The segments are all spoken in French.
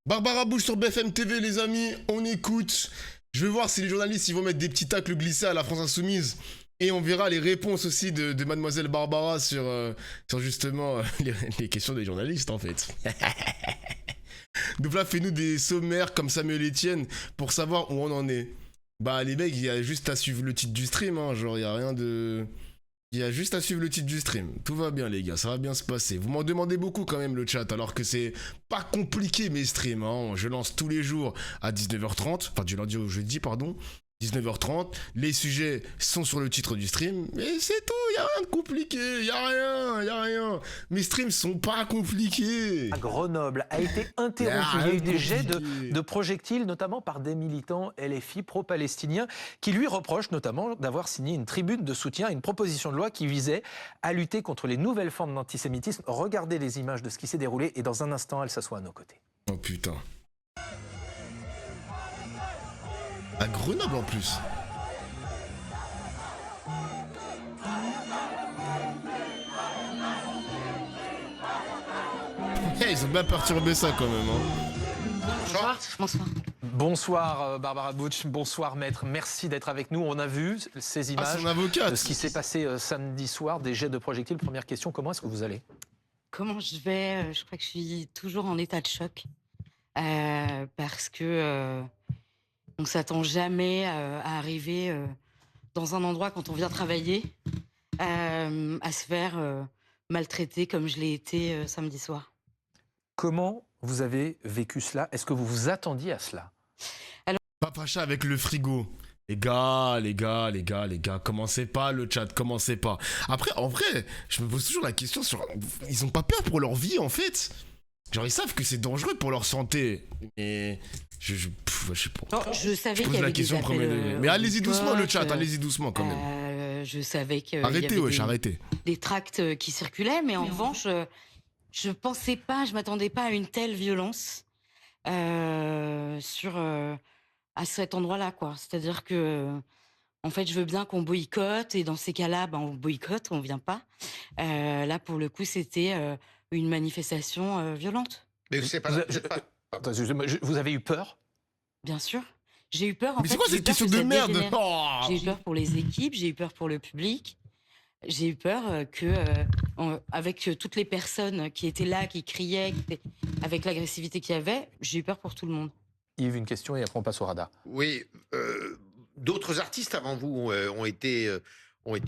Barbara Bush sur BFM TV, les amis, on écoute. Je vais voir si les journalistes ils vont mettre des petits tacles glissés à la France Insoumise. Et on verra les réponses aussi de Mademoiselle Barbara sur justement les questions des journalistes en fait. Donc là, fais-nous des sommaires comme Samuel Etienne pour savoir où on en est. Bah les mecs, il y a juste à suivre le titre du stream, hein, genre il y a rien de... Il y a juste à suivre le titre du stream. Tout va bien les gars, ça va bien se passer. Vous m'en demandez beaucoup quand même le chat, alors que c'est pas compliqué mes streams. Hein. Je lance tous les jours à 19h30, enfin du lundi au jeudi, pardon. 19h30, les sujets sont sur le titre du stream, mais c'est tout, y a rien de compliqué, y a rien. Mes streams sont pas compliqués. À Grenoble a été interrompu. Il y a eu des jets de projectiles, notamment par des militants LFI pro-palestiniens, qui lui reprochent notamment d'avoir signé une tribune de soutien à une proposition de loi qui visait à lutter contre les nouvelles formes d'antisémitisme. Regardez les images de ce qui s'est déroulé et dans un instant, elle s'assoit à nos côtés. Oh putain. À Grenoble en plus. Hey, ils ont bien perturbé ça quand même. Hein. Bonsoir. Bonsoir Barbara Bush, bonsoir maître, merci d'être avec nous. On a vu ces images de ce qui s'est passé samedi soir, des jets de projectiles. Première question, comment est-ce que vous allez? Comment je vais? Je crois que je suis toujours en état de choc parce que on s'attend jamais à arriver dans un endroit quand on vient travailler à se faire maltraiter comme je l'ai été samedi soir. Comment vous avez vécu cela? Est-ce que vous vous attendiez à cela? Papacha avec le frigo. Les gars, commencez pas le chat, commencez pas. Après, en vrai, je me pose toujours la question sur... Ils ont pas peur pour leur vie, en fait. Genre, ils savent que c'est dangereux pour leur santé. Mais... Je sais pas. Non, je savais qu'il y avait des appels, mais allez-y doucement, le chat, allez-y doucement, quand même. Je savais qu'il y arrêtez, avait arrêtez. Des tracts qui circulaient, mais en revanche, je pensais pas, je m'attendais pas à une telle violence à cet endroit-là, quoi. C'est-à-dire que, en fait, je veux bien qu'on boycotte, et dans ces cas-là, on boycotte, on vient pas. Là, pour le coup, c'était une manifestation violente. Mais c'est pas... Vous avez eu peur? Bien sûr. J'ai eu peur. Mais c'est quoi cette question de merde? J'ai eu peur pour les équipes, j'ai eu peur pour le public. J'ai eu peur avec toutes les personnes qui étaient là, qui criaient, avec l'agressivité qu'il y avait, j'ai eu peur pour tout le monde. Yves, une question et après on passe au radar. Oui, d'autres artistes avant vous ont été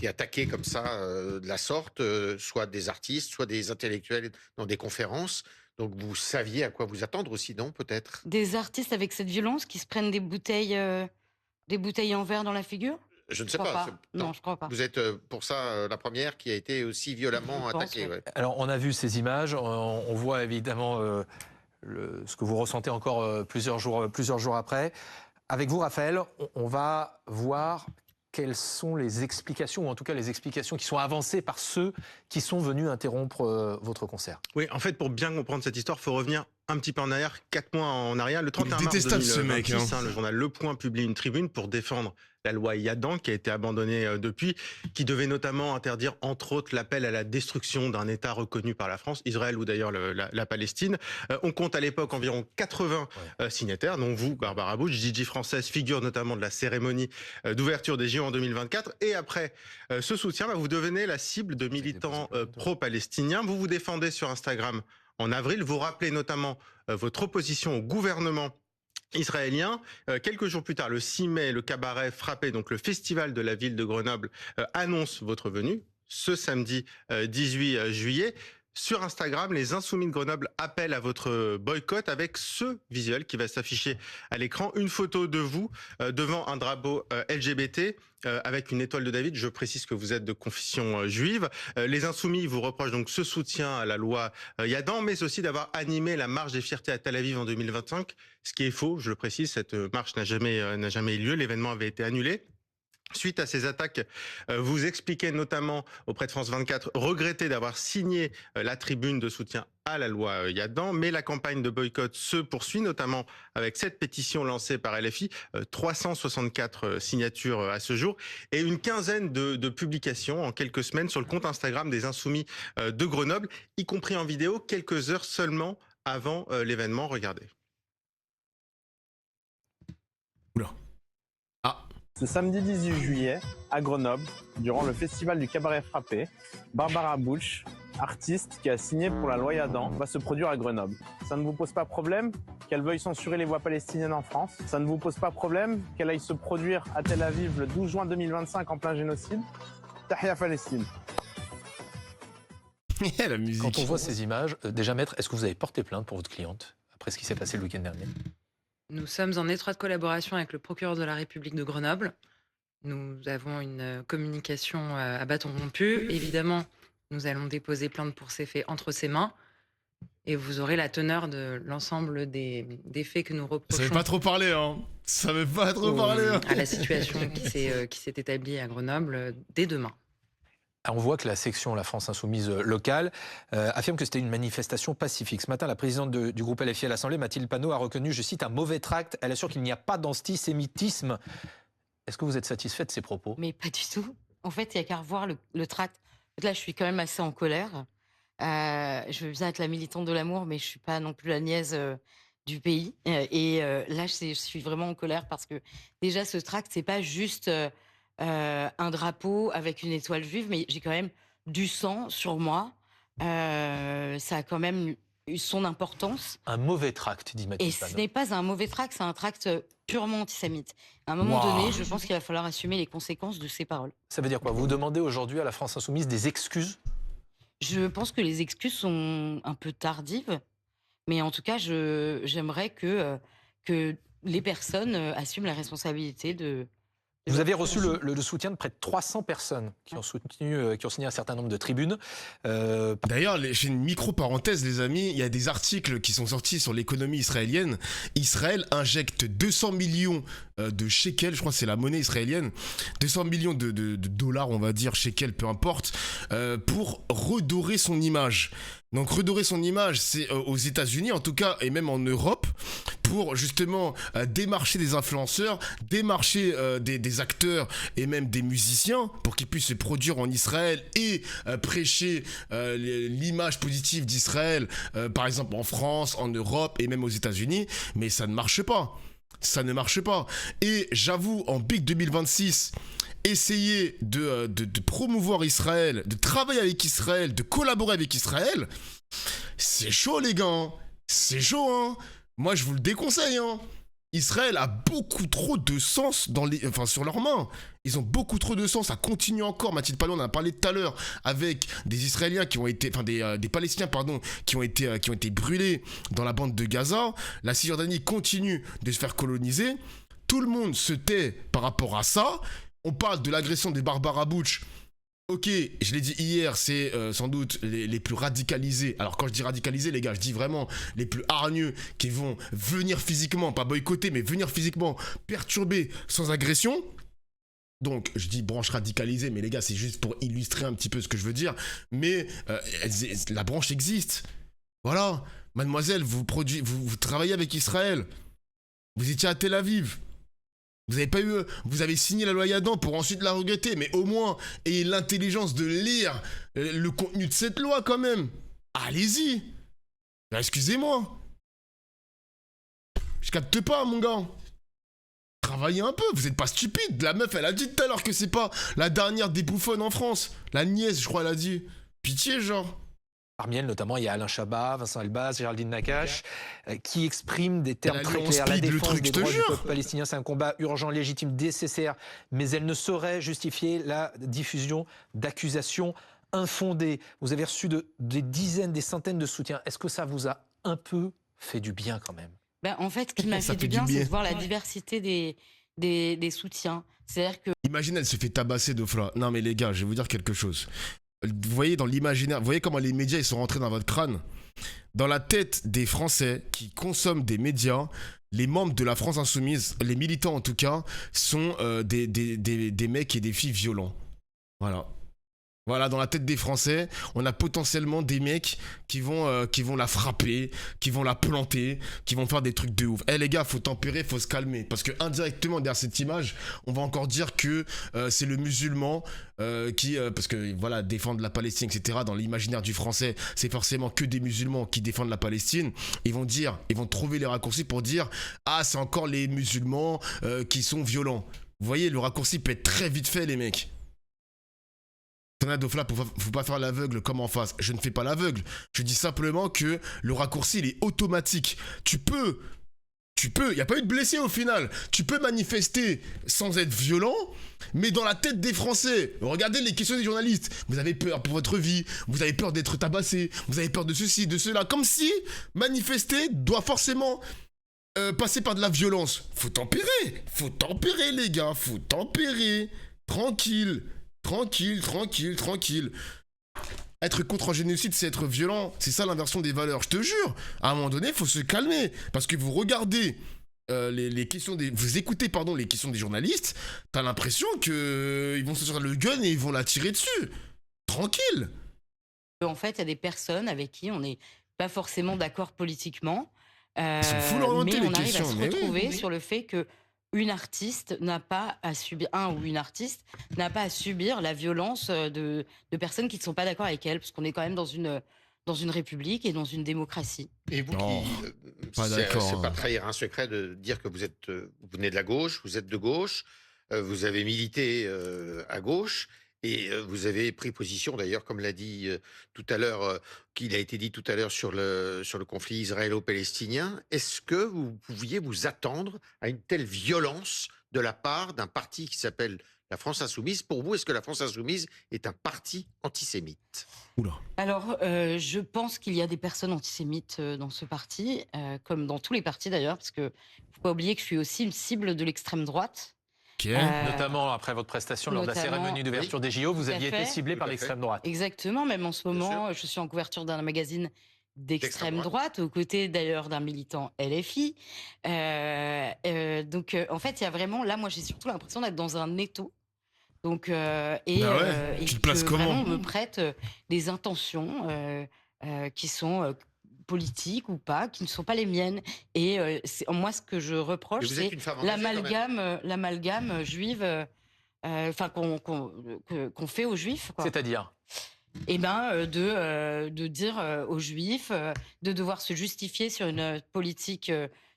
attaqués comme ça, de la sorte, soit des artistes, soit des intellectuels dans des conférences. Donc vous saviez à quoi vous attendre aussi, non, peut-être? Des artistes avec cette violence qui se prennent des bouteilles en verre dans la figure? Je ne sais pas. Non, je crois pas. Vous êtes pour ça la première qui a été aussi violemment attaquée. Ouais. Ouais. Alors on a vu ces images, on voit évidemment ce que vous ressentez encore plusieurs jours après. Avec vous, Raphaël, on va voir quelles sont les explications, ou en tout cas les explications qui sont avancées par ceux qui sont venus interrompre votre concert. Oui, en fait, pour bien comprendre cette histoire, il faut revenir un petit peu en arrière, 4 mois en arrière. Le 31 mars 2026, ce mec, le journal Le Point publie une tribune pour défendre la loi Yadan, qui a été abandonnée depuis, qui devait notamment interdire, entre autres, l'appel à la destruction d'un État reconnu par la France, Israël ou d'ailleurs la Palestine. On compte à l'époque environ 80 signataires, dont vous, Barbara Bush, DJ Française, figure notamment de la cérémonie d'ouverture des JO en 2024. Et après ce soutien, vous devenez la cible de militants pro-palestiniens. Vous vous défendez sur Instagram en avril. Vous rappelez notamment votre opposition au gouvernement israélien. Quelques jours plus tard, le 6 mai, le cabaret Frappé, donc le festival de la ville de Grenoble, annonce votre venue ce samedi 18 juillet. Sur Instagram, les Insoumis de Grenoble appellent à votre boycott avec ce visuel qui va s'afficher à l'écran. Une photo de vous devant un drapeau LGBT avec une étoile de David. Je précise que vous êtes de confession juive. Les Insoumis vous reprochent donc ce soutien à la loi Yadan, mais aussi d'avoir animé la marche des fiertés à Tel Aviv en 2025. Ce qui est faux, je le précise, cette marche n'a jamais eu lieu. L'événement avait été annulé. Suite à ces attaques, vous expliquez notamment auprès de France 24 regretter d'avoir signé la tribune de soutien à la loi Yadan, mais la campagne de boycott se poursuit, notamment avec cette pétition lancée par LFI, 364 signatures à ce jour, et une quinzaine de publications en quelques semaines sur le compte Instagram des Insoumis de Grenoble, y compris en vidéo, quelques heures seulement avant l'événement. Regardez. Ce samedi 18 juillet, à Grenoble, durant le festival du cabaret frappé, Barbara Bush, artiste qui a signé pour la loi Yadan, va se produire à Grenoble. Ça ne vous pose pas problème qu'elle veuille censurer les voix palestiniennes en France? Ça ne vous pose pas problème qu'elle aille se produire à Tel Aviv le 12 juin 2025 en plein génocide? Tahia Palestine. La musique. Quand on voit ces images, déjà maître, est-ce que vous avez porté plainte pour votre cliente après ce qui s'est passé le week-end dernier? Nous sommes en étroite collaboration avec le procureur de la République de Grenoble. Nous avons une communication à bâton rompu. Évidemment, nous allons déposer plainte pour ces faits entre ses mains. Et vous aurez la teneur de l'ensemble des faits que nous Ça reprochons veut pas trop parler, hein. Ça veut pas trop parler. Hein. à la situation qui s'est établie à Grenoble dès demain. On voit que la section La France Insoumise locale affirme que c'était une manifestation pacifique. Ce matin, la présidente du groupe LFI à l'Assemblée, Mathilde Panot, a reconnu, je cite, un mauvais tract. Elle assure qu'il n'y a pas d'antisémitisme. Est-ce que vous êtes satisfait de ces propos? Mais pas du tout. En fait, il n'y a qu'à revoir le tract. Là, je suis quand même assez en colère. Je veux bien être la militante de l'amour, mais je ne suis pas non plus la niaise du pays. Là, je suis vraiment en colère parce que déjà, ce tract, ce n'est pas juste un drapeau avec une étoile juive, mais j'ai quand même du sang sur moi. Ça a quand même eu son importance. Un mauvais tract, dit Mathilde Et Panot. ce n'est pas un mauvais tract, c'est un tract purement antisémite. À un moment donné, je pense qu'il va falloir assumer les conséquences de ces paroles. Ça veut dire quoi? Vous demandez aujourd'hui à la France Insoumise des excuses? Je pense que les excuses sont un peu tardives, mais en tout cas, j'aimerais que les personnes assument la responsabilité de Vous avez reçu le soutien de près de 300 personnes qui ont signé un certain nombre de tribunes. D'ailleurs, j'ai une micro-parenthèse, les amis. Il y a des articles qui sont sortis sur l'économie israélienne. Israël injecte 200 millions de shekels, je crois que c'est la monnaie israélienne, 200 millions de dollars, on va dire, shekels, peu importe, pour redorer son image. Donc redorer son image, c'est aux États-Unis en tout cas, et même en Europe, pour justement démarcher des influenceurs, démarcher des acteurs et même des musiciens, pour qu'ils puissent se produire en Israël et prêcher l'image positive d'Israël, par exemple en France, en Europe et même aux États-Unis, mais ça ne marche pas. Ça ne marche pas. Et j'avoue, en Big 2026, essayer de promouvoir Israël, de travailler avec Israël, de collaborer avec Israël, c'est chaud les gars, hein. C'est chaud, hein. Moi je vous le déconseille, hein. Israël a beaucoup trop de sens sur leurs mains. Ils ont beaucoup trop de sens. Ça continue encore. Mathilde Panot, on en a parlé tout à l'heure avec des Israéliens qui ont été, des Palestiniens pardon, qui ont été brûlés dans la bande de Gaza. La Cisjordanie continue de se faire coloniser. Tout le monde se tait par rapport à ça. On parle de l'agression des Barbara Bush. Ok, je l'ai dit hier, c'est sans doute les plus radicalisés. Alors quand je dis radicalisés, les gars, je dis vraiment les plus hargneux qui vont venir physiquement, pas boycotter, mais venir physiquement perturber sans agression. Donc je dis branche radicalisée, mais les gars, c'est juste pour illustrer un petit peu ce que je veux dire. Mais la branche existe. Voilà, mademoiselle, vous travaillez avec Israël. Vous étiez à Tel Aviv. Vous avez signé la loi Yadan pour ensuite la regretter, mais au moins ayez l'intelligence de lire le contenu de cette loi quand même. Allez-y. Excusez-moi. Je capte pas, mon gars. Travaillez un peu, vous êtes pas stupide. La meuf, elle a dit tout à l'heure que c'est pas la dernière des bouffonnes en France. La nièce, je crois, elle a dit. Pitié, genre. Parmi elles, notamment, il y a Alain Chabat, Vincent Elbaz, Géraldine Nakache, qui expriment des termes très clairs. La défense des droits du peuple palestinien, c'est un combat urgent, légitime, nécessaire, mais elle ne saurait justifier la diffusion d'accusations infondées. Vous avez reçu des dizaines, des centaines de soutiens. Est-ce que ça vous a un peu fait du bien quand même? En fait, ce qui m'a fait du bien, c'est de voir la diversité des soutiens. C'est-à-dire que... Imagine, elle se fait tabasser de Fla. Non mais les gars, je vais vous dire quelque chose. Vous voyez dans l'imaginaire, vous voyez comment les médias ils sont rentrés dans votre crâne. Dans la tête des Français qui consomment des médias, les membres de la France Insoumise, les militants en tout cas, sont des mecs et des filles violents. Voilà. Voilà, dans la tête des Français, on a potentiellement des mecs qui vont la frapper, qui vont la planter, qui vont faire des trucs de ouf. Les gars, faut tempérer, faut se calmer. Parce que indirectement, derrière cette image, on va encore dire que c'est le musulman parce que voilà, défendre la Palestine, etc. Dans l'imaginaire du Français, c'est forcément que des musulmans qui défendent la Palestine. Ils vont trouver les raccourcis pour dire « Ah, c'est encore les musulmans qui sont violents ». Vous voyez, le raccourci peut être très vite fait, les mecs. Tornade of Flap, faut pas faire l'aveugle comme en face. Je ne fais pas l'aveugle. Je dis simplement que le raccourci, il est automatique. Tu peux, il n'y a pas eu de blessé au final. Tu peux manifester sans être violent, mais dans la tête des Français. Regardez les questions des journalistes. Vous avez peur pour votre vie, vous avez peur d'être tabassé, vous avez peur de ceci, de cela. Comme si manifester doit forcément passer par de la violence. Faut tempérer les gars, faut tempérer. Tranquille. Être contre un génocide, c'est être violent. C'est ça l'inversion des valeurs. Je te jure, à un moment donné, il faut se calmer. Parce que vous regardez les questions des... Vous écoutez, pardon, les questions des journalistes, t'as l'impression qu'ils vont se sortir le gun et ils vont la tirer dessus. Tranquille. En fait, il y a des personnes avec qui on n'est pas forcément d'accord politiquement. Ils sont full orientés, mais on les arrive à questions. se Mais retrouver oui. sur le fait que une artiste n'a pas à subir, un ou une artiste n'a pas à subir la violence de personnes qui ne sont pas d'accord avec elle, parce qu'on est quand même dans une république et dans une démocratie. Et vous Non, qui, pas d'accord, c'est hein. pas trahir un secret de dire que vous venez de la gauche, vous êtes de gauche, vous avez milité à gauche. Et vous avez pris position, d'ailleurs, comme l'a dit tout à l'heure, qu'il a été dit tout à l'heure sur le conflit israélo-palestinien. Est-ce que vous pouviez vous attendre à une telle violence de la part d'un parti qui s'appelle la France Insoumise? Pour vous, est-ce que la France Insoumise est un parti antisémite? Oula. Alors, je pense qu'il y a des personnes antisémites dans ce parti, comme dans tous les partis d'ailleurs, parce que faut pas oublier que je suis aussi une cible de l'extrême droite. Ok. Notamment après votre prestation lors de la cérémonie d'ouverture des JO, vous Tout à aviez été fait. ciblé Tout par à l'extrême droite. Exactement, même en ce Bien moment, je suis en couverture d'un magazine d'extrême D'extrême droite, aux côtés d'ailleurs d'un militant LFI. Donc, en fait, il y a vraiment, là, moi, j'ai surtout l'impression d'être dans un étau. Donc, Bah ouais, et tu te places que comment? vraiment on me prête des intentions qui sont politiques ou pas, qui ne sont pas les miennes. Et moi, ce que je Mais reproche, vous êtes c'est une femme engagée, quand même. l'amalgame juive, enfin qu'on fait aux juifs, quoi. C'est-à-dire Eh ben, de dire aux juifs de devoir se justifier sur une politique,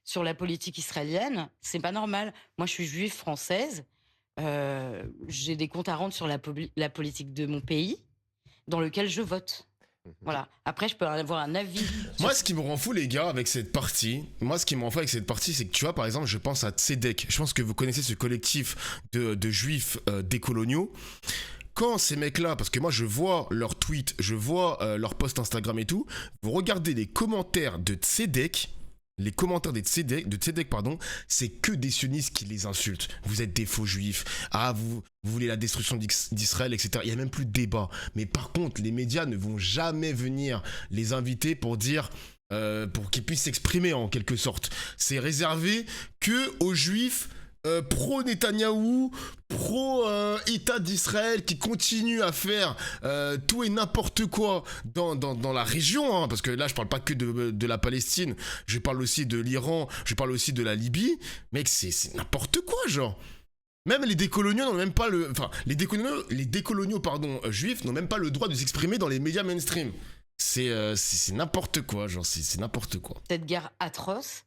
sur la politique israélienne, c'est pas normal. Moi, je suis juive française. J'ai des comptes à rendre sur la politique de mon pays, dans lequel je vote. Voilà. Après, je peux avoir un avis. Moi, ce qui me rend fou, les gars, avec cette partie, c'est que tu vois, par exemple, je pense à Tzedek. Je pense que vous connaissez ce collectif de juifs décoloniaux. Quand ces mecs-là, parce que moi, je vois leurs tweets, je vois leurs posts Instagram et tout, vous regardez les commentaires de Tzedek. Les commentaires de Tzedek, pardon, c'est que des sionistes qui les insultent. Vous êtes des faux juifs. Ah, vous voulez la destruction d'Israël, etc. Il n'y a même plus de débat. Mais par contre, les médias ne vont jamais venir les inviter pour dire... pour qu'ils puissent s'exprimer en quelque sorte. C'est réservé que aux juifs pro-Netanyahou, pro-État d'Israël qui continue à faire tout et n'importe quoi dans la région, hein, parce que là je parle pas que de la Palestine, je parle aussi de l'Iran, je parle aussi de la Libye. Mec, c'est n'importe quoi, genre. Même les décoloniaux n'ont même pas le... Enfin, les décoloniaux juifs n'ont même pas le droit de s'exprimer dans les médias mainstream. C'est n'importe quoi, genre, c'est n'importe quoi. Cette guerre atroce.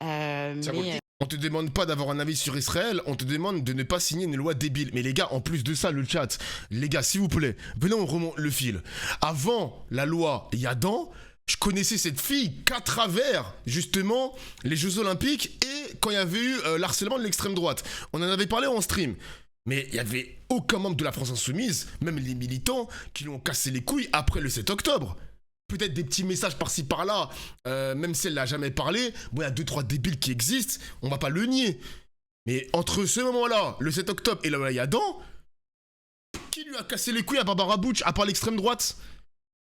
Ça vaut le Mais coup. On te demande pas d'avoir un avis sur Israël, on te demande de ne pas signer une loi débile. Mais les gars, en plus de ça, le chat, les gars, s'il vous plaît, venez, on remonte le fil. Avant la loi Yadan, je connaissais cette fille qu'à travers, justement, les Jeux Olympiques et quand il y avait eu l'harcèlement de l'extrême droite. On en avait parlé en stream. Mais il n'y avait aucun membre de la France Insoumise, même les militants, qui lui ont cassé les couilles après le 7 octobre. Peut-être des petits messages par-ci par-là, même si elle n'a jamais parlé. Bon, il y a 2-3 débiles qui existent, on va pas le nier. Mais entre ce moment-là, le 7 octobre et la loi Yadan, qui lui a cassé les couilles à Barbara Butch, à part l'extrême droite?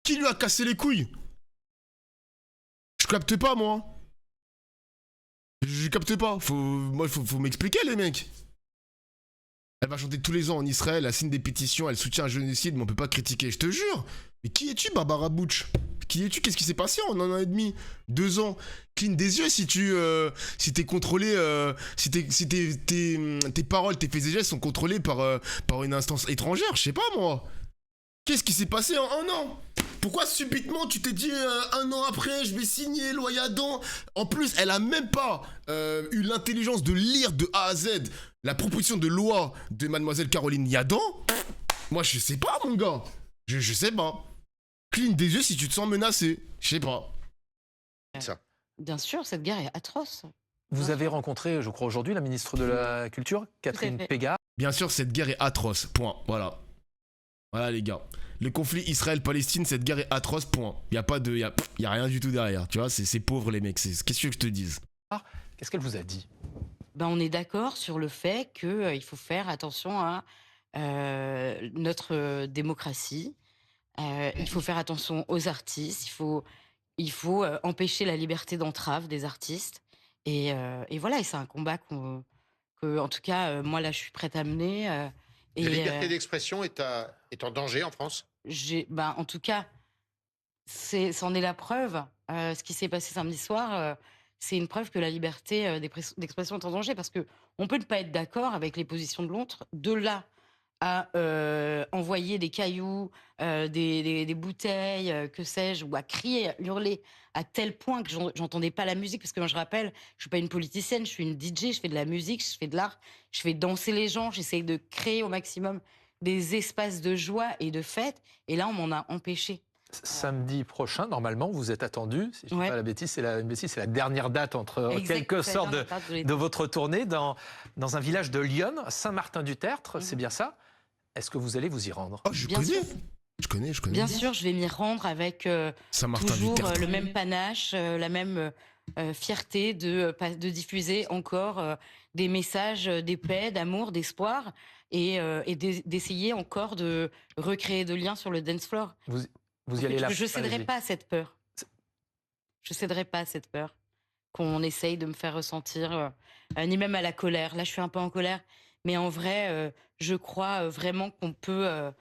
Qui lui a cassé les couilles? Je capte pas, moi. Je capte pas. Faut m'expliquer, les mecs. Elle va chanter tous les ans en Israël, elle signe des pétitions, elle soutient un génocide, mais on peut pas critiquer, je te jure. Mais qui es-tu, Barbara Butch? Qui es-tu? Qu'est-ce qui s'est passé en un an et demi? 2 ans? Cligne des yeux si t'es contrôlé, si tes paroles, tes faits et gestes sont contrôlés par une instance étrangère, je sais pas moi. Qu'est-ce qui s'est passé en un an? Pourquoi subitement tu t'es dit un an après je vais signer loi Yadan? En plus, elle a même pas eu l'intelligence de lire de A à Z la proposition de loi de mademoiselle Caroline Yadan. Moi je sais pas mon gars. Je sais pas. Cligne des yeux si tu te sens menacé. Je sais pas. Ça. Bien sûr, cette guerre est atroce. Vous avez rencontré, je crois aujourd'hui, la ministre de la Culture, Catherine fait. Pégard. Bien sûr, cette guerre est atroce. Point. Voilà. Voilà les gars. Le conflit Israël-Palestine, cette guerre est atroce. Point. Y a rien du tout derrière. Tu vois, c'est pauvre les mecs. Qu'est-ce que je te dise? Qu'est-ce qu'elle vous a dit? Ben, on est d'accord sur le fait qu'il faut faire attention à notre démocratie. Il faut faire attention aux artistes. Il faut empêcher la liberté d'entrave des artistes. Et voilà, et c'est un combat que, en tout cas, moi là, je suis prête à mener. La liberté d'expression est en danger en France? En tout cas, c'en est la preuve. Ce qui s'est passé samedi soir, c'est une preuve que la liberté d'expression est en danger, parce que on peut ne pas être d'accord avec les positions de l'autre. De là à envoyer des cailloux, des bouteilles, que sais-je, ou à crier, à hurler à tel point que j'entendais pas la musique, parce que moi je rappelle, je suis pas une politicienne, je suis une DJ, je fais de la musique, je fais de l'art, je fais danser les gens, j'essaye de créer au maximum des espaces de joie et de fête, et là on m'en a empêché. Samedi prochain, normalement, vous êtes attendu, si je ne dis Ouais. pas la bêtise, c'est la dernière date en quelque sorte de votre tournée dans un village de Lyon, Saint-Martin-du-Tertre, c'est bien ça? Est-ce que vous allez vous y rendre? Oh, je Bien connais. sûr. Je connais. Bien sûr, je vais m'y rendre avec toujours le même panache, la même fierté de diffuser encore des messages de paix, d'amour, d'espoir, et d'essayer encore de recréer de liens sur le dance floor. Vous y allez là. Je ne céderai allez-y. pas à cette peur. Je céderai pas à cette peur qu'on essaye de me faire ressentir, ni même à la colère. Là, je suis un peu en colère, mais en vrai, je crois vraiment qu'on peut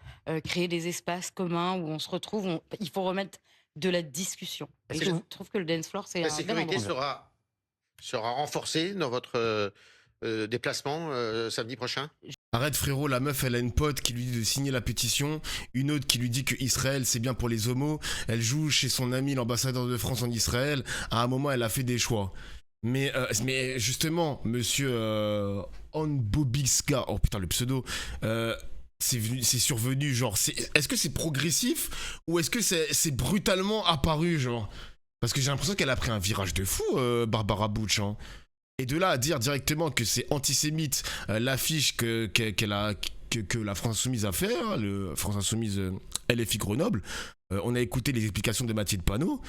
créer des espaces communs où on se retrouve. Il faut remettre de la discussion. Et je trouve que le dance floor, c'est La un bel sécurité endroit. sera renforcée dans votre déplacement samedi prochain? Arrête frérot, la meuf elle a une pote qui lui dit de signer la pétition, une autre qui lui dit que Israël c'est bien pour les homos, elle joue chez son ami l'ambassadeur de France en Israël, à un moment elle a fait des choix. Mais justement, monsieur Onbobiska, oh putain le pseudo, c'est survenu genre, est-ce que c'est progressif ou est-ce que c'est brutalement apparu genre? Parce que j'ai l'impression qu'elle a pris un virage de fou, Barbara Butch, hein. Et de là à dire directement que c'est antisémite l'affiche que la France Insoumise a fait, hein, le France Insoumise LFI Grenoble, on a écouté les explications de Mathilde Panot.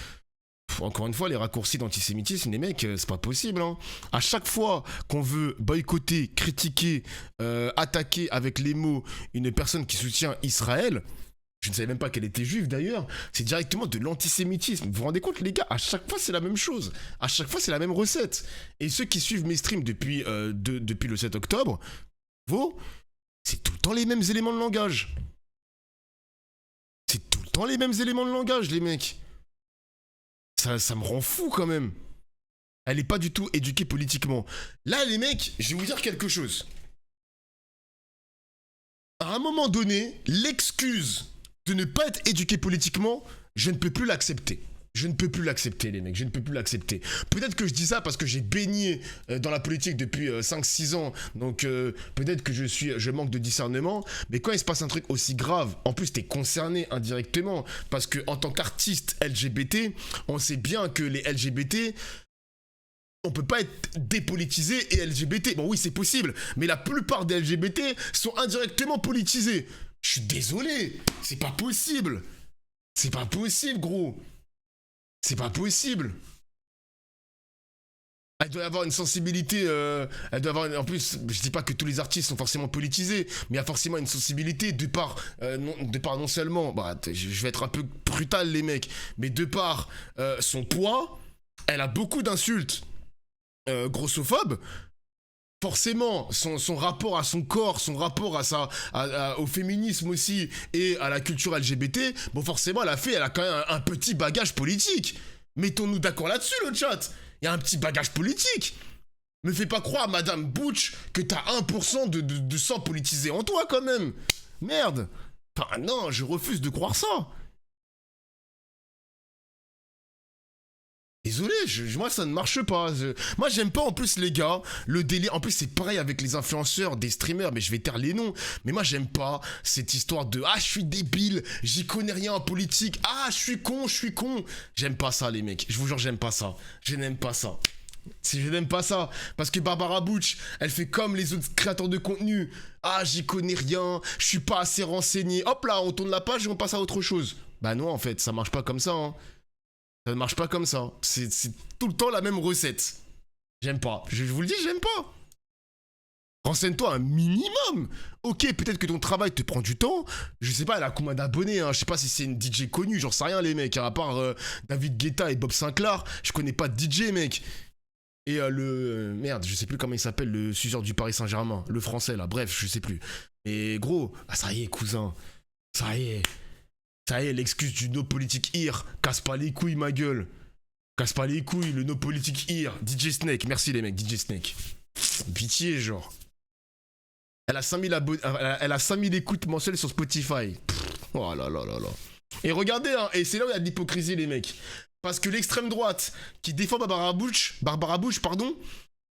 Encore une fois, les raccourcis d'antisémitisme, les mecs, c'est pas possible. Hein. À chaque fois qu'on veut boycotter, critiquer, attaquer avec les mots une personne qui soutient Israël, je ne savais même pas qu'elle était juive d'ailleurs, c'est directement de l'antisémitisme. Vous vous rendez compte les gars, à chaque fois c'est la même chose, à chaque fois c'est la même recette. Et ceux qui suivent mes streams depuis le 7 octobre, c'est tout le temps les mêmes éléments de langage. C'est tout le temps les mêmes éléments de langage les mecs. Ça me rend fou quand même. Elle est pas du tout éduquée politiquement. Là les mecs, je vais vous dire quelque chose. À un moment donné, l'excuse de ne pas être éduqué politiquement, je ne peux plus l'accepter. Je ne peux plus l'accepter, les mecs, je ne peux plus l'accepter. Peut-être que je dis ça parce que j'ai baigné dans la politique depuis 5-6 ans, donc peut-être que je manque de discernement, mais quand il se passe un truc aussi grave, en plus t'es concerné indirectement, parce que en tant qu'artiste LGBT, on sait bien que les LGBT... On peut pas être dépolitisé et LGBT. Bon oui, c'est possible, mais la plupart des LGBT sont indirectement politisés. Je suis désolé, c'est pas possible. C'est pas possible, gros. C'est pas possible. Elle doit avoir une sensibilité, elle doit avoir, en plus, je dis pas que tous les artistes sont forcément politisés, mais il y a forcément une sensibilité de par non seulement, je vais être un peu brutal les mecs, mais de par son poids, elle a beaucoup d'insultes. Grossophobes, forcément son rapport à son corps, son rapport au féminisme aussi et à la culture LGBT, bon forcément elle a quand même un petit bagage politique. Mettons-nous d'accord là-dessus le chat. Il y a un petit bagage politique. Me fais pas croire Madame Butch que t'as 1% de sang politisé en toi quand même. Merde. Enfin non, je refuse de croire ça. Désolé, moi ça ne marche pas. Moi j'aime pas en plus les gars, le délire. En plus c'est pareil avec les influenceurs, des streamers, mais je vais taire les noms. Mais moi j'aime pas cette histoire de ah je suis débile, j'y connais rien en politique, ah je suis con, je suis con. J'aime pas ça les mecs, je vous jure j'aime pas ça. Je n'aime pas ça. Si je n'aime pas ça, parce que Barbara Butch, elle fait comme les autres créateurs de contenu. Ah j'y connais rien, je suis pas assez renseigné. Hop là, on tourne la page et on passe à autre chose. Bah non en fait, ça marche pas comme ça hein. Ça ne marche pas comme ça. C'est tout le temps la même recette. J'aime pas. Je vous le dis, j'aime pas. Renseigne-toi un minimum. Ok, peut-être que ton travail te prend du temps. Je sais pas, elle a combien d'abonnés, hein. Je sais pas si c'est une DJ connue, j'en sais rien, les mecs. À part David Guetta et Bob Sinclair, je connais pas de DJ, mec. Et merde, je sais plus comment il s'appelle, le suceur du Paris Saint-Germain. Le français, là. Bref, je sais plus. Et gros, ah, ça y est, cousin. Ça y est. Ça y est, l'excuse du no politique here. Casse pas les couilles, ma gueule. Casse pas les couilles, le no politique here. DJ Snake, merci les mecs, DJ Snake. Pitié, genre. Elle a 5000 écoutes mensuelles sur Spotify. Oh là là là là. Et regardez, hein, et c'est là où il y a de l'hypocrisie, les mecs. Parce que l'extrême droite qui défend Barbara Butch,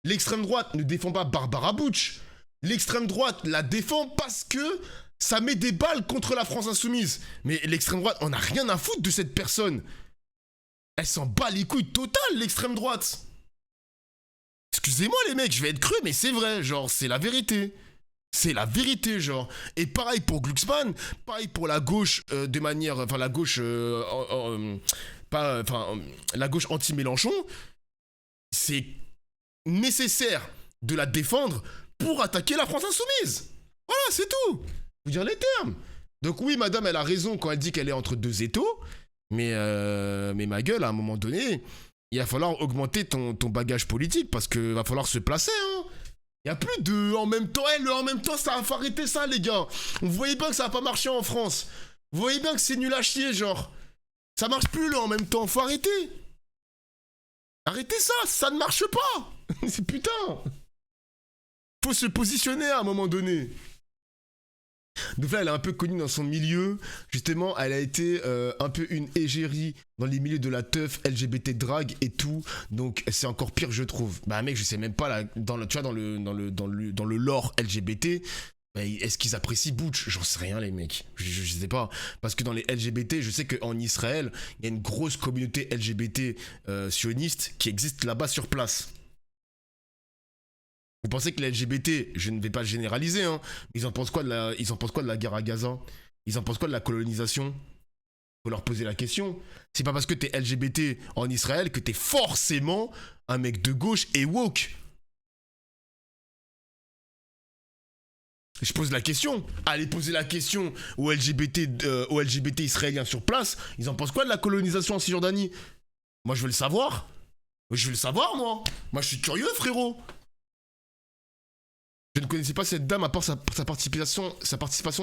l'extrême droite ne défend pas Barbara Butch. L'extrême droite la défend parce que ça met des balles contre la France insoumise. Mais l'extrême droite, on n'a rien à foutre de cette personne. Elle s'en bat les couilles totales, l'extrême droite. Excusez-moi les mecs, je vais être cru, mais c'est vrai, genre, c'est la vérité. C'est la vérité, genre. Et pareil pour Glucksmann, pareil pour la gauche de manière... Enfin, la gauche... la gauche anti-Mélenchon. C'est nécessaire de la défendre pour attaquer la France insoumise. Voilà, c'est tout. Vous dire les termes. Donc oui, madame, elle a raison quand elle dit qu'elle est entre deux étaux. Mais ma gueule, à un moment donné, il va falloir augmenter ton bagage politique parce qu'il va falloir se placer, hein. Il n'y a plus de en même temps. Le en même temps, ça va arrêter ça, les gars. Vous voyez bien que ça va pas marcher en France. Vous voyez bien que c'est nul à chier, genre. Ça marche plus, le en même temps. Faut arrêter. Arrêtez ça, ça ne marche pas. C'est putain. Faut se positionner à un moment donné. Donc là, elle est un peu connue dans son milieu. Justement, elle a été un peu une égérie dans les milieux de la teuf, LGBT drag et tout. Donc c'est encore pire, je trouve. Bah mec, je sais même pas là, dans le lore LGBT. Bah, est-ce qu'ils apprécient Butch? J'en sais rien les mecs. Je sais pas. Parce que dans les LGBT, je sais qu'en Israël, il y a une grosse communauté LGBT sioniste qui existe là-bas sur place. Vous pensez que les LGBT, je ne vais pas le généraliser, hein, ils en pensent quoi de la guerre à Gaza? Ils en pensent quoi de la colonisation? Faut leur poser la question. C'est pas parce que t'es LGBT en Israël que t'es forcément un mec de gauche et woke. Je pose la question. Allez poser la question aux LGBT israéliens sur place. Ils en pensent quoi de la colonisation en Cisjordanie? Moi, je veux le savoir. Je veux le savoir, moi. Moi, je suis curieux, frérot. Je ne connaissais pas cette dame à part sa participation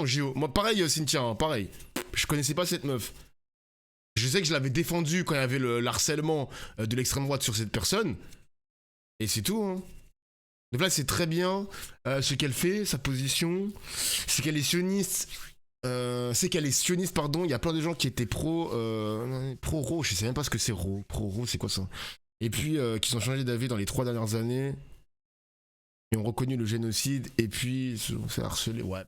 au JO. Moi, pareil, Cynthia, hein, pareil. Je connaissais pas cette meuf. Je sais que je l'avais défendue quand il y avait le harcèlement de l'extrême droite sur cette personne. Et c'est tout, hein. Donc là, c'est très bien ce qu'elle fait, sa position. C'est qu'elle est sioniste. Pardon. Il y a plein de gens qui étaient pro-ro. Je sais même pas ce que c'est ro. Pro-ro, c'est quoi ça? Et puis, qui ont changé d'avis dans les 3 dernières années. Ils ont reconnu le génocide et puis se sont fait harceler. Ouais.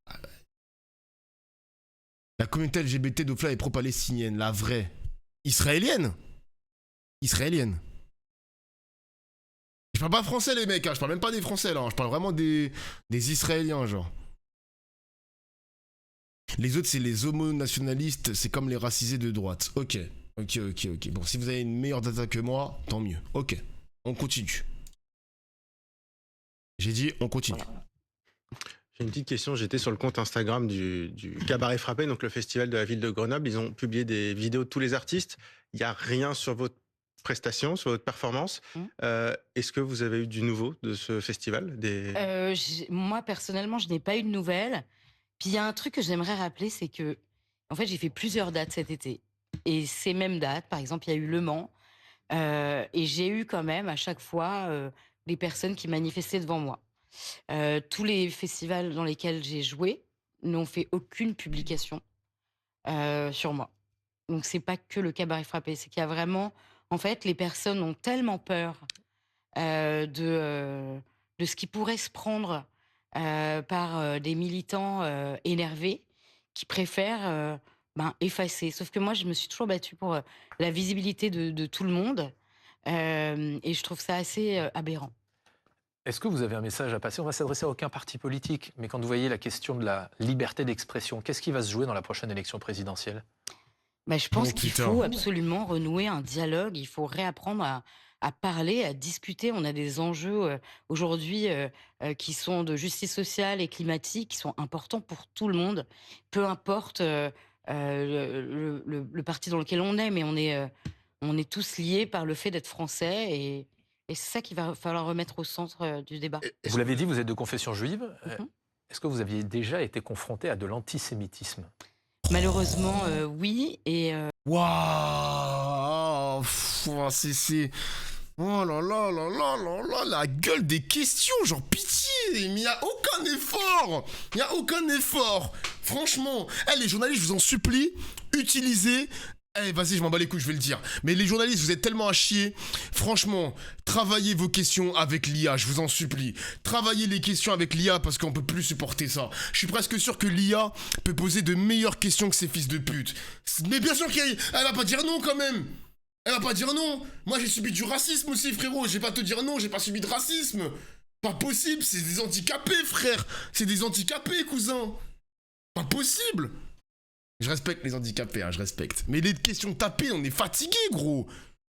La communauté LGBT d'Ofla est pro-palestinienne, la vraie. Israélienne. Je parle pas français, les mecs, hein. Je parle même pas des français là, hein. Je parle vraiment des Israéliens, genre. Les autres, c'est les homo-nationalistes, c'est comme les racisés de droite. Ok. Bon, si vous avez une meilleure data que moi, tant mieux. Ok, on continue. J'ai dit, on continue. J'ai une petite question. J'étais sur le compte Instagram du Cabaret Frappé, donc le festival de la ville de Grenoble. Ils ont publié des vidéos de tous les artistes. Il n'y a rien sur votre prestation, sur votre performance. Est-ce que vous avez eu du nouveau de ce festival? Moi, personnellement, je n'ai pas eu de nouvelles. Puis il y a un truc que j'aimerais rappeler, c'est que, en fait, j'ai fait plusieurs dates cet été. Et ces mêmes dates, par exemple, il y a eu Le Mans. Et j'ai eu quand même, à chaque fois, les personnes qui manifestaient devant moi. Tous les festivals dans lesquels j'ai joué n'ont fait aucune publication sur moi. Donc c'est pas que le Cabaret Frappé, c'est qu'il y a vraiment En fait, les personnes ont tellement peur de ce qui pourrait se prendre par des militants énervés qui préfèrent effacer. Sauf que moi, je me suis toujours battue pour la visibilité de tout le monde et je trouve ça assez aberrant. Est-ce que vous avez un message à passer? On va s'adresser à aucun parti politique, mais quand vous voyez la question de la liberté d'expression, qu'est-ce qui va se jouer dans la prochaine élection présidentielle? Je pense Oh, qu'il putain. faut absolument renouer un dialogue, il faut réapprendre à parler, à discuter. On a des enjeux aujourd'hui qui sont de justice sociale et climatique, qui sont importants pour tout le monde, peu importe le parti dans lequel on est, mais on est tous liés par le fait d'être français et c'est ça qu'il va falloir remettre au centre du débat. Vous l'avez dit, vous êtes de confession juive. Mhm. Est-ce que vous aviez déjà été confronté à de l'antisémitisme? Malheureusement, oui, et Waouh, c'est... Oh là là là là là là, la gueule des questions, genre pitié, mais il n'y a aucun effort. Il n'y a aucun effort. Franchement, les journalistes, je vous en supplie, utilisez... vas-y, je m'en bats les couilles, je vais le dire. Mais les journalistes, vous êtes tellement à chier. Franchement, travaillez vos questions avec l'IA, je vous en supplie. Travaillez les questions avec l'IA parce qu'on peut plus supporter ça. Je suis presque sûr que l'IA peut poser de meilleures questions que ces fils de pute. Mais bien sûr qu'elle va pas dire non quand même. Elle va pas dire non. Moi, j'ai subi du racisme aussi, frérot. Je vais pas te dire non, j'ai pas subi de racisme. Pas possible, c'est des handicapés, frère. C'est des handicapés, cousin. Pas possible. Je respecte les handicapés, je respecte. Mais les questions tapées, on est fatigué, gros.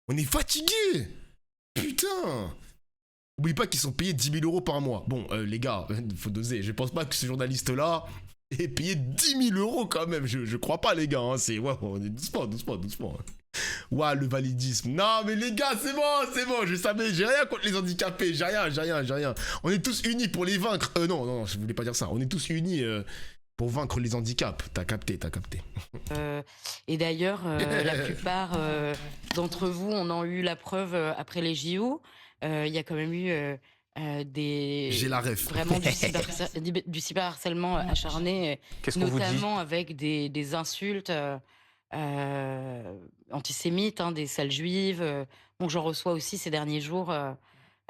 On est fatigué. Putain. N'oublie pas qu'ils sont payés 10 000 euros par mois. Bon, les gars, faut doser. Je pense pas que ce journaliste-là est payé 10 000 euros quand même. Je crois pas, les gars. C'est... Ouais, on est doucement. Ouah, le validisme. Non, mais les gars, c'est bon. Je savais, j'ai rien contre les handicapés. J'ai rien. On est tous unis pour les vaincre. Non, je voulais pas dire ça. On est tous unis... pour vaincre les handicaps, t'as capté. Et d'ailleurs, la plupart d'entre vous en ont eu la preuve après les JO. Il y a quand même eu J'ai la ref. vraiment du cyberharcèlement acharné, Qu'est-ce qu'on vous dit? notamment avec des insultes antisémites, des salles juives. Bon, j'en reçois aussi ces derniers jours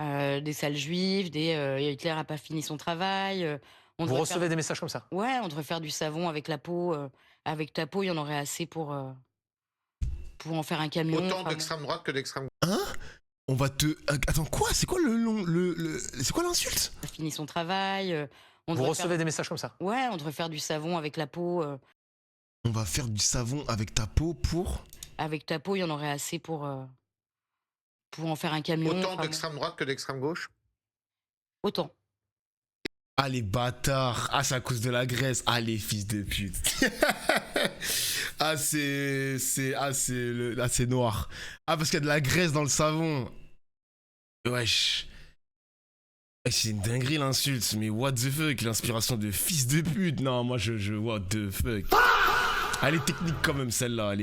des salles juives, Hitler n'a pas fini son travail. Vous recevez des messages comme ça? Ouais, on devrait faire du savon avec la peau. Avec ta peau, il y en aurait assez pour en faire un camion. Autant d'extrême droite que d'extrême gauche. Hein? On va te... Attends, quoi? C'est quoi c'est quoi l'insulte? Il a fini son travail. Vous recevez des messages comme ça? Ouais, on devrait faire du savon avec la peau. On va faire du savon avec ta peau pour... Avec ta peau, il y en aurait assez pour en faire un camion. Autant d'extrême droite que d'extrême gauche? Ah, Autant. les bâtards. Ah, c'est à cause de la graisse. Ah, les fils de pute. c'est noir. Ah, parce qu'il y a de la graisse dans le savon. Wesh. C'est une dinguerie l'insulte, mais what the fuck, l'inspiration de fils de pute. Non, moi je what the fuck. Elle est technique quand même celle-là.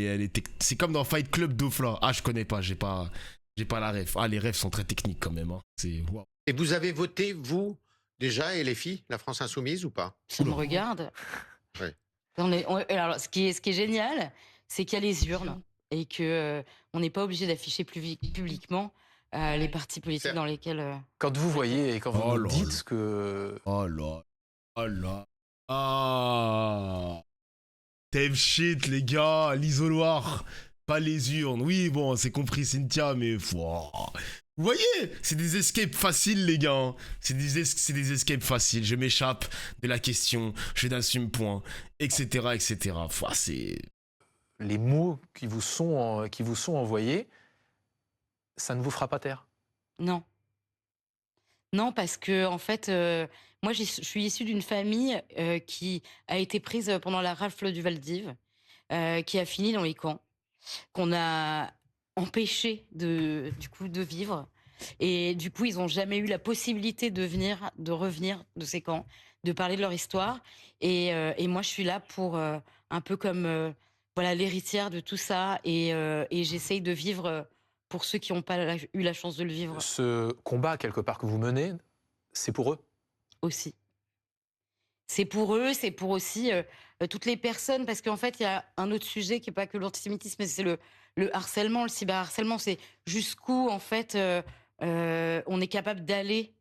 C'est comme dans Fight Club Dofla. Ah, je connais pas, j'ai pas la ref. Ah, les refs sont très techniques quand même. C'est wow. Et vous avez voté, vous, déjà, et les filles, la France Insoumise ou pas? Ça me regarde. Ouais. Alors, ce qui est génial, c'est qu'il y a les urnes et que on n'est pas obligé d'afficher publiquement les partis politiques dans lesquels. Quand vous voyez et quand vous nous dites que... Oh là. Ah. Dev shit, les gars, l'isoloir, pas les urnes. Oui, bon, c'est compris, Cynthia, mais... Wow. Vous voyez, c'est des escapes faciles, les gars. C'est des escapes faciles. Je m'échappe de la question, je n'assume point, etc. C'est... Les mots qui vous sont envoyés, ça ne vous fera pas taire? Non. Non, parce que en fait, moi, je suis issue d'une famille qui a été prise pendant la rafle du Val-d'Ive, qui a fini dans les camps, qu'on a empêché de vivre. Et du coup, ils n'ont jamais eu la possibilité de revenir de ces camps, de parler de leur histoire. Et moi, je suis là pour un peu comme l'héritière de tout ça. Et j'essaye de vivre pour ceux qui n'ont pas eu la chance de le vivre. Ce combat, quelque part, que vous menez, c'est pour eux? Aussi. C'est pour eux, c'est pour aussi toutes les personnes, parce qu'en fait, il y a un autre sujet qui n'est pas que l'antisémitisme, mais c'est le harcèlement, le cyberharcèlement, c'est jusqu'où, en fait, on est capable d'aller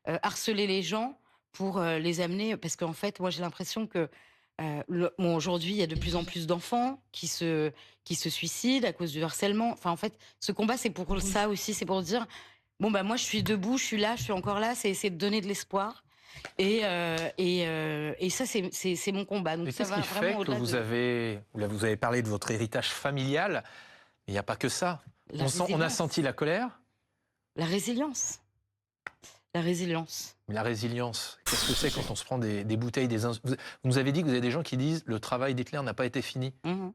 harceler les gens pour les amener. Parce qu'en fait, moi, j'ai l'impression que bon, aujourd'hui, il y a de plus en plus d'enfants qui se suicident à cause du harcèlement. Enfin, en fait, ce combat, c'est pour ça aussi, c'est pour dire, bon, bah, moi, je suis debout, je suis là, je suis encore là, c'est essayer de donner de l'espoir. Et ça, c'est mon combat. Donc, Mais ça qu'est-ce va qui fait vraiment que au-delà vous de avez... Là, vous avez parlé de votre héritage familial, mais il n'y a pas que ça. la On a résilience. senti la colère, La résilience. La résilience. mais la résilience, qu'est-ce que c'est quand on se prend des bouteilles, vous nous avez dit que vous avez des gens qui disent le travail d'Hitler n'a pas été fini. Mhm.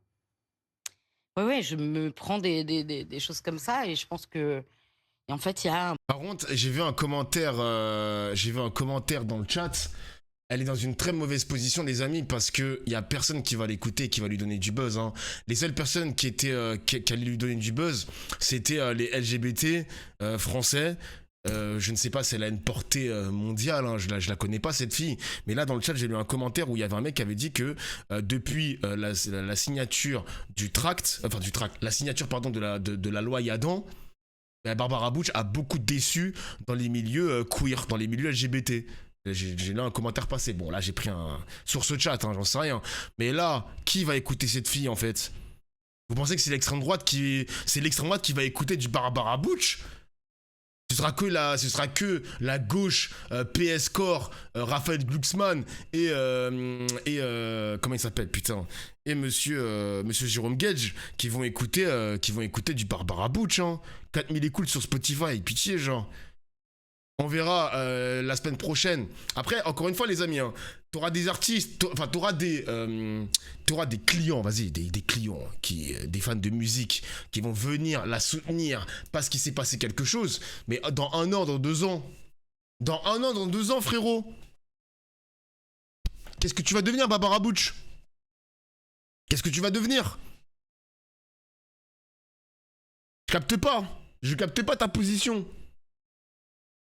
Ouais, je me prends des choses comme ça et je pense que. Et en fait, il y a un. Par contre, j'ai vu un commentaire dans le chat. Elle est dans une très mauvaise position, les amis, parce que il y a personne qui va l'écouter, qui va lui donner du buzz. Hein. Les seules personnes qui allaient lui donner du buzz, c'était les LGBT français. Je ne sais pas si elle a une portée mondiale, hein, je la connais pas cette fille, mais là dans le chat j'ai lu un commentaire où il y avait un mec qui avait dit que depuis la signature la signature pardon de la loi Yadan, Barbara Bush a beaucoup déçu dans les milieux queer, dans les milieux LGBT. J'ai là un commentaire passé, bon là j'ai pris un sur ce chat, hein, j'en sais rien, mais là qui va écouter cette fille en fait? Vous pensez que c'est l'extrême droite qui va écouter du Barbara Bush? Ce sera que la gauche, PS Corps, Raphaël Glucksmann et comment il s'appelle, putain, et monsieur Jérôme Gage qui vont écouter du Barbara Bush, hein. 4000 écoutes sur Spotify, pitié, genre. On verra la semaine prochaine. Après, encore une fois, les amis, hein, t'auras des artistes, t'auras des clients, vas-y, des clients, des fans de musique qui vont venir la soutenir parce qu'il s'est passé quelque chose. Mais dans 1 an, dans 2 ans, frérot, qu'est-ce que tu vas devenir, Barbara Bush? Qu'est-ce que tu vas devenir? Je capte pas ta position.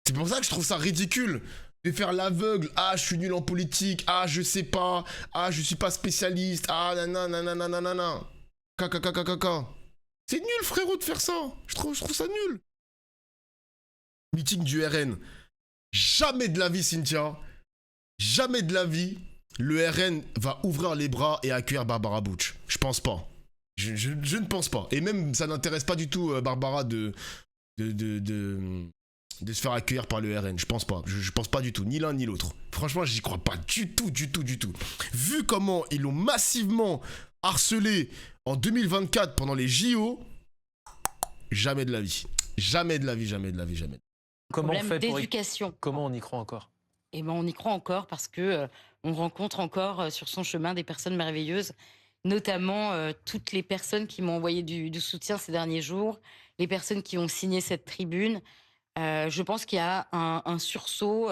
C'est pour ça que je trouve ça ridicule de faire l'aveugle. Ah, je suis nul en politique. Ah, je sais pas. Ah, je suis pas spécialiste. Ah, nanana. Kaka. C'est nul, frérot, de faire ça. Je trouve ça nul. Meeting du RN. Jamais de la vie, Cynthia. Jamais de la vie, le RN va ouvrir les bras et accueillir Barbara Bush. Je pense pas. Je ne pense pas. Et même, ça n'intéresse pas du tout Barbara de se faire accueillir par le RN. Je pense pas. Je pense pas du tout. Ni l'un ni l'autre. Franchement, j'y crois pas du tout. Vu comment ils l'ont massivement harcelé en 2024 pendant les JO, jamais de la vie. Jamais. Comment on fait d'éducation. Comment on y croit encore? Eh ben, on y croit encore parce que on rencontre encore sur son chemin des personnes merveilleuses, notamment toutes les personnes qui m'ont envoyé du soutien ces derniers jours, les personnes qui ont signé cette tribune. Je pense qu'il y a un sursaut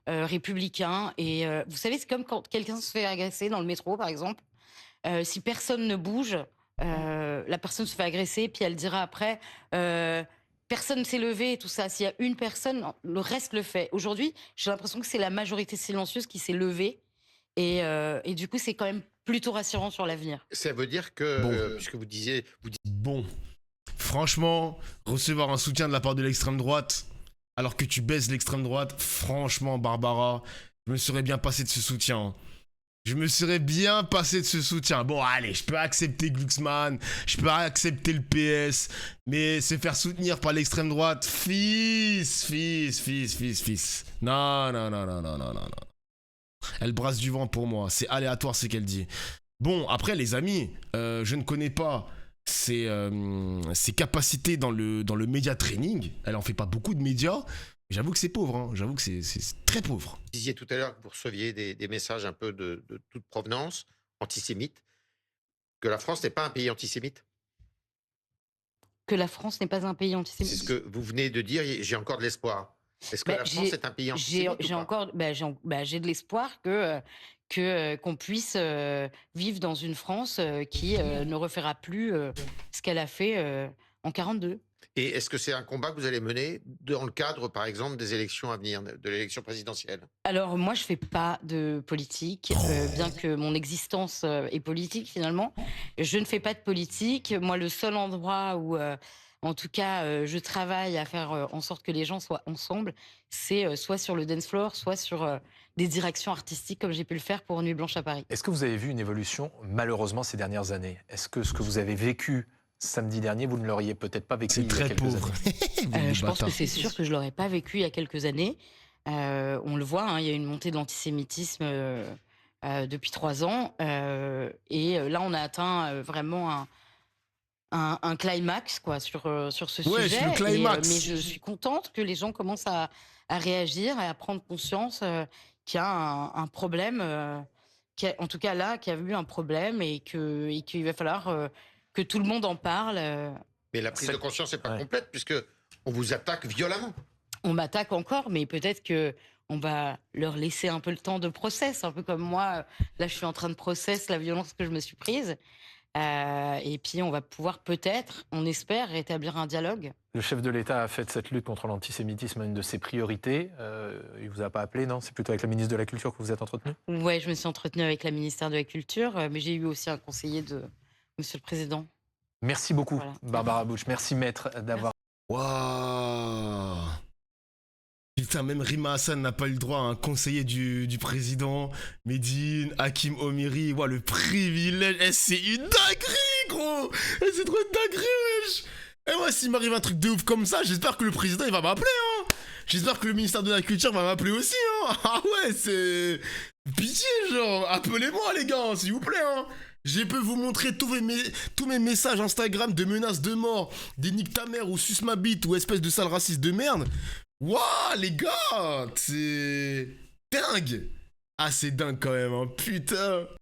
républicain. Et vous savez, c'est comme quand quelqu'un se fait agresser dans le métro, par exemple. Si personne ne bouge, la personne se fait agresser, puis elle dira après... personne ne s'est levé et tout ça. S'il y a une personne, le reste le fait. Aujourd'hui, j'ai l'impression que c'est la majorité silencieuse qui s'est levée. Et du coup, c'est quand même plutôt rassurant sur l'avenir. Ça veut dire que, puisque vous disiez... Bon, franchement, recevoir un soutien de la part de l'extrême droite, alors que tu baisses l'extrême droite, franchement, Barbara, je me serais bien passé de ce soutien. Bon, allez, je peux accepter Glucksmann, je peux accepter le PS, mais se faire soutenir par l'extrême droite, fils. Non. Elle brasse du vent pour moi, c'est aléatoire ce qu'elle dit. Bon, après, les amis, je ne connais pas ses capacités dans le média training. Elle en fait pas beaucoup de médias. J'avoue que c'est pauvre, hein. J'avoue que c'est très pauvre. Vous disiez tout à l'heure que vous receviez des messages un peu de toute provenance, antisémites, que la France n'est pas un pays antisémite. Que la France n'est pas un pays antisémite. C'est ce que vous venez de dire, j'ai encore de l'espoir. Est-ce que la France est un pays antisémite j'ai de l'espoir qu'on puisse vivre dans une France qui ne refera plus ce qu'elle a fait en 42. Et est-ce que c'est un combat que vous allez mener dans le cadre, par exemple, des élections à venir, de l'élection présidentielle? Alors moi, je fais pas de politique, bien que mon existence est politique finalement. Je ne fais pas de politique. Moi, le seul endroit où, en tout cas, je travaille à faire en sorte que les gens soient ensemble, c'est soit sur le dance floor, soit sur des directions artistiques, comme j'ai pu le faire pour Nuit Blanche à Paris. Est-ce que vous avez vu une évolution, malheureusement, ces dernières années? Est-ce que ce que vous avez vécu samedi dernier, vous ne l'auriez peut-être pas vécu C'est il y a très quelques pauvre. années? Je pense que c'est sûr que je l'aurais pas vécu il y a quelques années. On le voit, hein, il y a une montée de l'antisémitisme depuis 3 ans. Et là, on a atteint vraiment un climax quoi, sur ce Ouais, sujet. c'est le climax. Mais je suis contente que les gens commencent à réagir et à prendre conscience qu'il y a un problème, en tout cas là, qu'il y a eu un problème et qu'il va falloir que tout le monde en parle. Mais la prise de conscience n'est pas Ouais. complète, puisque on vous attaque violemment. On m'attaque encore, mais peut-être que on va leur laisser un peu le temps de process, un peu comme moi. Là, je suis en train de process la violence que je me suis prise. Et puis, on va pouvoir peut-être, on espère, rétablir un dialogue. Le chef de l'État a fait de cette lutte contre l'antisémitisme une de ses priorités. Il vous a pas appelé, non? C'est plutôt avec la ministre de la Culture que vous êtes entretenu? Ouais, je me suis entretenue avec la ministère de la Culture, mais j'ai eu aussi un conseiller de Monsieur le Président. Merci beaucoup, Voilà. Barbara Bush. Merci, maître, d'avoir... Waouh. Putain, même Rima Hassan n'a pas eu le droit à un conseiller du président. Medine, Hakim Omiri, ouah, le privilège. Eh, c'est une dinguerie, gros. Eh, c'est trop une dinguerie, wesh. Et moi, s'il m'arrive un truc de ouf comme ça, j'espère que le président, il va m'appeler, hein. J'espère que le ministère de la Culture va m'appeler aussi, hein. Ah ouais, c'est... Pitié, genre, appelez-moi, les gars, s'il vous plaît, hein. Je peux vous montrer tous mes messages Instagram de menaces de mort, des nique ta mère ou suce ma bite ou espèce de sale raciste de merde. Waouh, les gars, c'est dingue. Ah, c'est dingue quand même, hein, putain.